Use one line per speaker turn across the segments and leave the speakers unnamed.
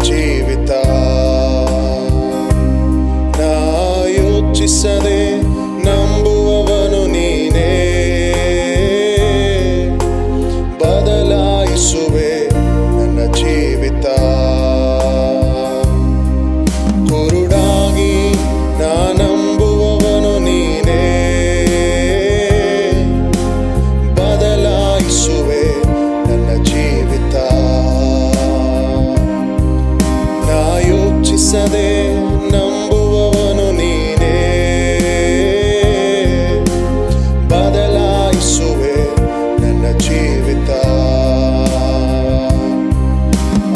ಜೀವಿತ ನಾ ಯೋಚಿಸದೆ ನಂಬುವವನು ನೀನೇ ಬದಲಾಯಿಸುವೆ ನನ್ನ ಜೀವಿತ ಕುರುಡಾಗಿ ನಾ ನಂಬುವವನು ನೀನೇ ಬದಲಾಯಿಸುವೆ ನನ್ನ ಜೀವಿತ ನಾ ಯೋಚಿಸದೆ ನಂಬುವವನು ನೀನೇ ಬದಲಾಯಿಸುವೆ ನನ್ನ ಜೀವಿತ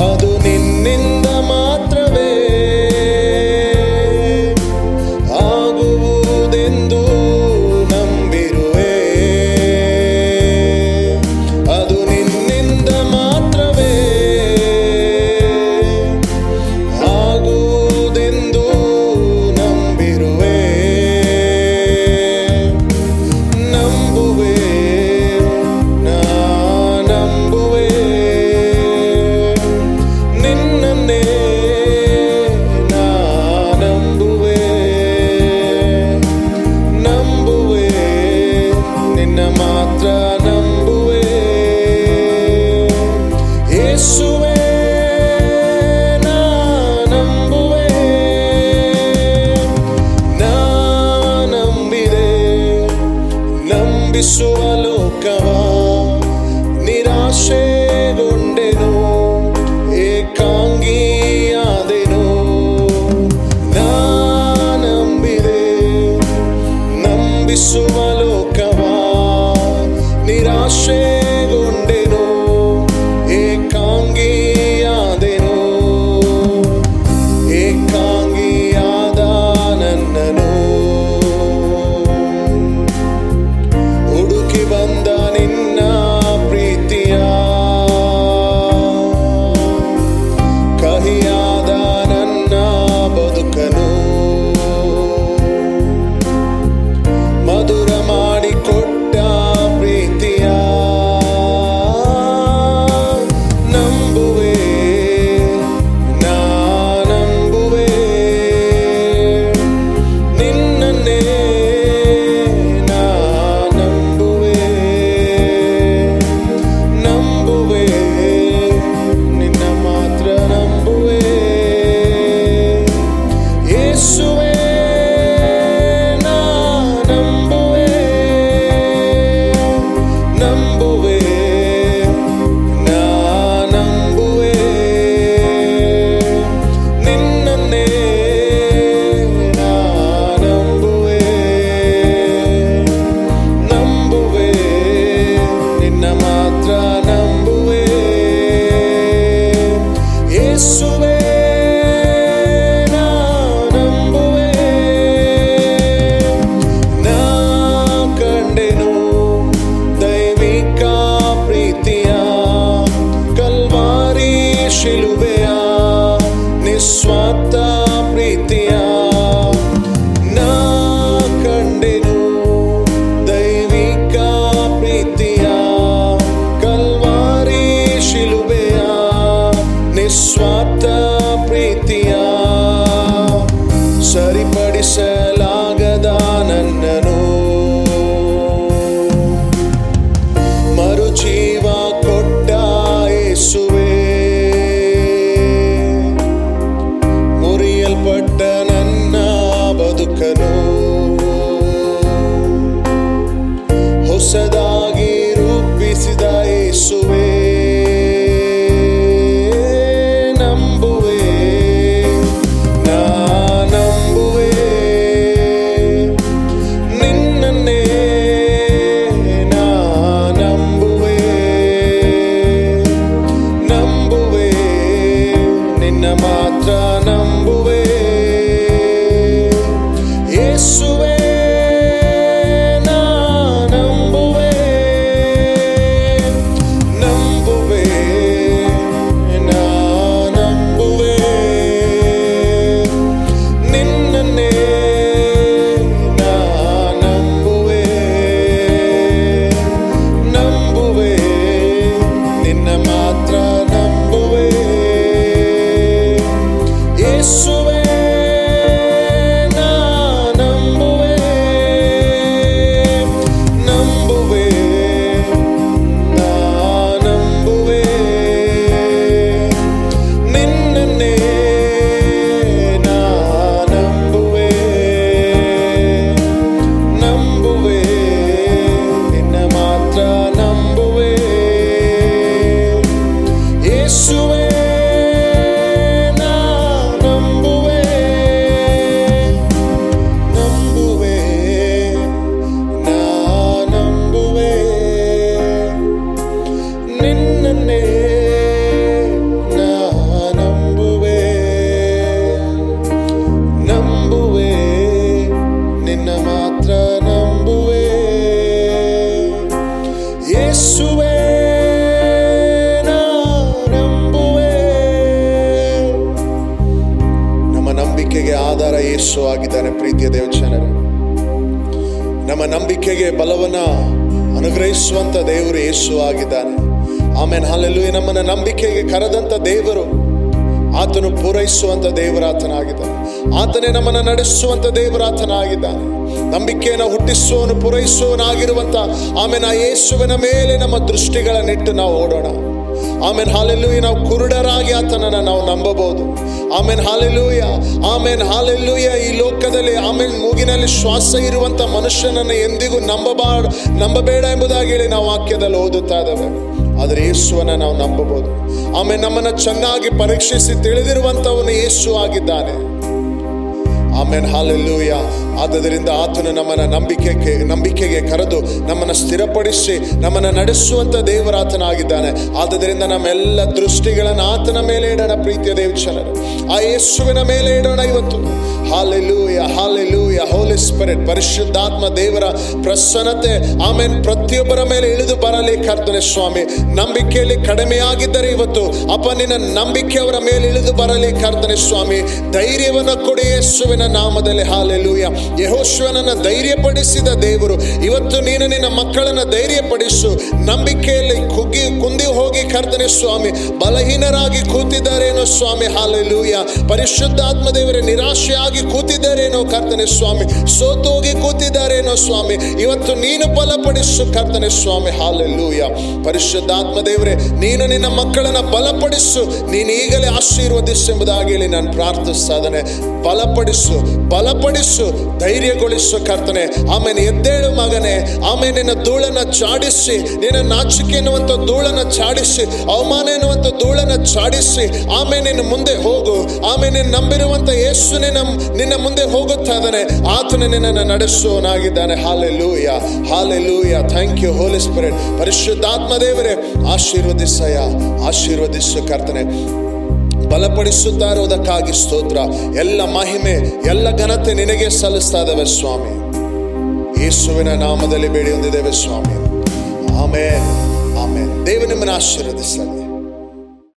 ಅದು ನಿನ್ನಿಂದ ಮಾತ್ರವೇ ಆಗುವುದೆಂದು ನಂಬಿರುವೆ ಅದು ನಿನ್ನಿಂದ ಮಾತ್ರವೇ ಆಗುವುದೆಂದು ನಂಬಿರುವೆ ನಂಬುವೆ ನಾ ನಂಬುವೆ ನಿನ್ನನ್ನೇ ನಾ ನಂಬುವೆ ನಂಬುವೆ ನಿನ್ನ ಮಾತ್ರ ನಂಬುವೆ ಯೇಸುವೇ ನಾ ನಂಬುವೆ ನಾ ನಂಬಿದೆ ನಂಬಿಸುವ ಲೋಕವ ನಿರಾಶೆಗೊಂಡೆನು ಏಕಾಂಗಿಯಾದೆನು ನಾ ನಂಬಿದೆ ನಂಬಿಸುವ ಲೋಕವ ನಿರಾಶೆಗೊಂಡೆನು ಏಕಾಂಗಿಯಾದೆನು ಏಕಾಂಗಿಯಾದ ನನ್ನನು ಹುಡುಕಿ ಬಂದ ನಿನ್ನ ಪ್ರೀತಿಯ ಕಹಿಯಾದ ನನ್ನ ಬದುಕನು ಮಧುರ ಮಾಡಿಕೊಟ್ಟ ಪ್ರೀತಿಯ ನಂಬುವೆ ನಾ ನಂಬುವೆ ನಿನ್ನನ್ನೇ ನಾ ನಂಬುವೆ ನಂಬುವೆ ನಿನ್ನ ಮಾತ್ರ ನಂಬುವೆ ಯೇಸುವೇ ನಾ ನಂಬುವೆ ನಂಬುವೆ ನಾ ನಂಬುವೆ ನಿನ್ನನ್ನೇ ನಾ ನಂಬುವೆ ನಂಬುವೆ ನಿನ್ನ ಮಾತ್ರ ನಂಬುವೆ ಯೇಸುವೇ ನಾ ನಂಬುವೆ ನಾ ಕಂಡೆನು ದೈವಿಕ ಪ್ರೀತಿಯ ಕಲ್ವಾರಿ ಶಿಲುಬೆಯ ನಿಸ್ವಾರ್ಥ ಪ್ರೀತಿಯ ನಾ ಕಂಡೆನು ದೈವಿಕ ಪ್ರೀತಿಯ ಕಲ್ವಾರಿ ಶಿಲುಬೆಯ ನಿಸ್ವಾರ್ಥ ಪ್ರೀತಿಯ ಸರಿಪಡಿಸಲಾಗದ ನನ್ನನು ಮರುಜೀವ ಕೊಟ್ಟ ಯೇಸುವೇ ಮುರಿಯಲ್ಪಟ್ಟ ನನ್ನ ಬದುಕನು ಹೊಸದಾಗಿ ರೂಪಿಸಿದ ಯೇಸುವೇ ನಂಬುವೆ ಯೇಸು ಆಗಿದ್ದಾನೆ. ಪ್ರೀತಿಯ ದೇವಜನರೇ, ನಮ್ಮ ನಂಬಿಕೆಗೆ ಬಲವನ್ನ ಅನುಗ್ರಹಿಸುವಂತ ದೇವರು ಯೇಸು ಆಗಿದ್ದಾನೆ. Amen, hallelujah. ನಮ್ಮನ್ನ ನಂಬಿಕೆಗೆ ಕರೆದಂತ ದೇವರು, ಆತನು ಪೂರೈಸುವಂತ ದೇವರಾತನಾಗಿದ್ದಾನೆ. ಆತನೇ ನಮ್ಮನ್ನ ನಡೆಸುವಂತ ದೇವರಾತನಾಗಿದ್ದಾನೆ. ನಂಬಿಕೆಯನ್ನು ಹುಟ್ಟಿಸುವವನು ಪೂರೈಸುವವನಾಗಿರುವಂತ ಆಮೆನ್ ಆ ಯೇಸುವಿನ ಮೇಲೆ ನಮ್ಮ ದೃಷ್ಟಿಗಳನ್ನಿಟ್ಟು ನಾವು ಓಡೋಣ. Amen, hallelujah. ನಾವು ಕುರುಡರಾಗಿ ಆತನನ್ನ ನಾವು ನಂಬಬಹುದು. Amen, hallelujah. Amen, hallelujah. ಈ ಲೋಕದಲ್ಲಿ ಆಮೆನ್ ಮೂಗಿನಲ್ಲಿ ಶ್ವಾಸ ಇರುವಂತ ಮನುಷ್ಯನನ್ನು ಎಂದಿಗೂ ನಂಬಬೇಡ ಎಂಬುದಾಗಿ ಹೇಳಿ ನಾವು ವಾಕ್ಯದಲ್ಲಿ ಓದುತ್ತಾ ಇದ್ದೇವೆ. ಆದರೆ ಯೇಸುವನ್ನ ನಾವು ನಂಬಬಹುದು. ಆಮೆನ್, ನಮ್ಮನ್ನ ಚೆನ್ನಾಗಿ ಪರೀಕ್ಷಿಸಿ ತಿಳಿದಿರುವಂತವನು ಯೇಸು ಆಗಿದ್ದಾನೆ. Amen, hallelujah. ಆದ್ದರಿಂದ ಆತನು ನಮ್ಮನ್ನ ನಂಬಿಕೆಗೆ ಕರೆದು ನಮ್ಮನ್ನ ಸ್ಥಿರಪಡಿಸಿ ನಮ್ಮನ್ನ ನಡೆಸುವಂತ ದೇವರಾತನಾಗಿದ್ದಾನೆ. ಆದ್ದರಿಂದ ನಮ್ಮೆಲ್ಲ ದೃಷ್ಟಿಗಳನ್ನು ಆತನ ಮೇಲೆ ಇಡೋಣ. ಪ್ರೀತಿಯ ದೇವಜನರೇ, ಆ ಯೇಸುವಿನ ಮೇಲೆ ಇಡೋಣ ಇವತ್ತು. Hallelujah, hallelujah. ಹೋಲಿ ಸ್ಪಿರಿಟ್, ಪರಿಶುದ್ಧಾತ್ಮ ದೇವರ ಪ್ರಸನ್ನತೆ ಆಮೆನ್ ಪ್ರತಿಯೊಬ್ಬರ ಮೇಲೆ ಇಳಿದು ಬರಲಿ ಕರ್ತನೆ ಸ್ವಾಮಿ. ನಂಬಿಕೆಯಲ್ಲಿ ಕಡಿಮೆಯಾಗಿದ್ದರೆ ಇವತ್ತು ಅಪ್ಪ ನಿನ್ನ ನಂಬಿಕೆ ಅವರ ಮೇಲೆ ಇಳಿದು ಬರಲಿ ಕರ್ತನೆ ಸ್ವಾಮಿ. ಧೈರ್ಯವನ್ನು ಕೊಡಿ ಯೇಸುವಿನ ನಾಮದಲ್ಲಿ. ಹಲ್ಲೆಲೂಯಾ. ಯೆಹೋಶುವನನ್ನ ಧೈರ್ಯಪಡಿಸಿದ ದೇವರು ಇವತ್ತು ನೀನು ನಿನ್ನ ಮಕ್ಕಳನ್ನ ಧೈರ್ಯಪಡಿಸು. ನಂಬಿಕೆಯಲ್ಲಿ ಕುಂದಿ ಹೋಗಿ ಕರ್ತನೆ ಸ್ವಾಮಿ ಬಲಹೀನರಾಗಿ ಕೂತಿದ್ದಾರೇನೋ ಸ್ವಾಮಿ. ಹಲ್ಲೆಲೂಯಾ. ಪರಿಶುದ್ಧಾತ್ಮ ದೇವರೇ ನಿರಾಶೆಯಾಗಿ ಕೂತಿದ್ದಾರೇನೋ ಕರ್ತನೆ ಸ್ವಾಮಿ, ಸೋತೋಗಿ ಕೂತಿದ್ದಾರೇನೋ ಸ್ವಾಮಿ, ಇವತ್ತು ನೀನು ಬಲಪಡಿಸು ಕರ್ತನೆ ಸ್ವಾಮಿ. ಹಲ್ಲೆಲೂಯಾ. ಪರಿಶುದ್ಧಾತ್ಮ ದೇವರೇ, ನೀನು ನಿನ್ನ ಮಕ್ಕಳನ್ನ ಬಲಪಡಿಸು. ನೀನು ಈಗಲೇ ಆಶೀರ್ವದಿಸು ಎಂಬುದಾಗಿ ಹೇಳಿ ನಾನು ಪ್ರಾರ್ಥಿಸ್ತಾ ಇದ್ದೇನೆ. ಬಲಪಡಿಸು, ಧೈರ್ಯಗೊಳಿಸು ಕರ್ತನೆ. ಆಮೇಲೆ ಎದ್ದೇಳು ಮಗನೇ. ಆಮೇಲೆ ನಿನ್ನ ಧೂಳನ್ನ ಚಾಡಿಸಿ, ನಿನ್ನ ನಾಚಿಕೆ ಎನ್ನುವಂಥ ಧೂಳನ್ನ ಚಾಡಿಸಿ, ಅವಮಾನ ಎನ್ನುವಂಥ ಧೂಳನ್ನ ಚಾಡಿಸಿ ಆಮೇಲೆ ನಿನ್ನ ಮುಂದೆ ಹೋಗು. ಆಮೇಲೆ ನೀನು ನಂಬಿರುವಂಥ ಯೇಸು ನಿನ್ನ ಮುಂದೆ ಹೋಗುತ್ತಾ ಇದ್ದಾನೆ. ಆತನು ನಿನ್ನನ್ನು ನಡೆಸುವವನಾಗಿದ್ದಾನೆ. Hallelujah, hallelujah. Thank you holy spirit. ಪರಿಶುದ್ಧಾತ್ಮ ದೇವರೇ ಆಶೀರ್ವದಿಸು ಕರ್ತನೆ. ಬಲಪಡಿಸುತ್ತಾ ಇರುವುದಕ್ಕಾಗಿ ಸ್ತೋತ್ರ. ಎಲ್ಲ ಮಹಿಮೆ ಎಲ್ಲ ಘನತೆ ನಿನಗೆ ಸಲ್ಲಿಸ್ತಾ ಇದ್ದೇವೆ ಸ್ವಾಮಿ. ಯೇಸುವಿನ ನಾಮದಲ್ಲಿ ಬೇಡಿ ಹೊಂದಿದ್ದೇವೆ ಸ್ವಾಮಿ. Amen, amen. ದೇವರು ನಿಮ್ಮನ್ನು ಆಶೀರ್ವದಿಸಲಿ.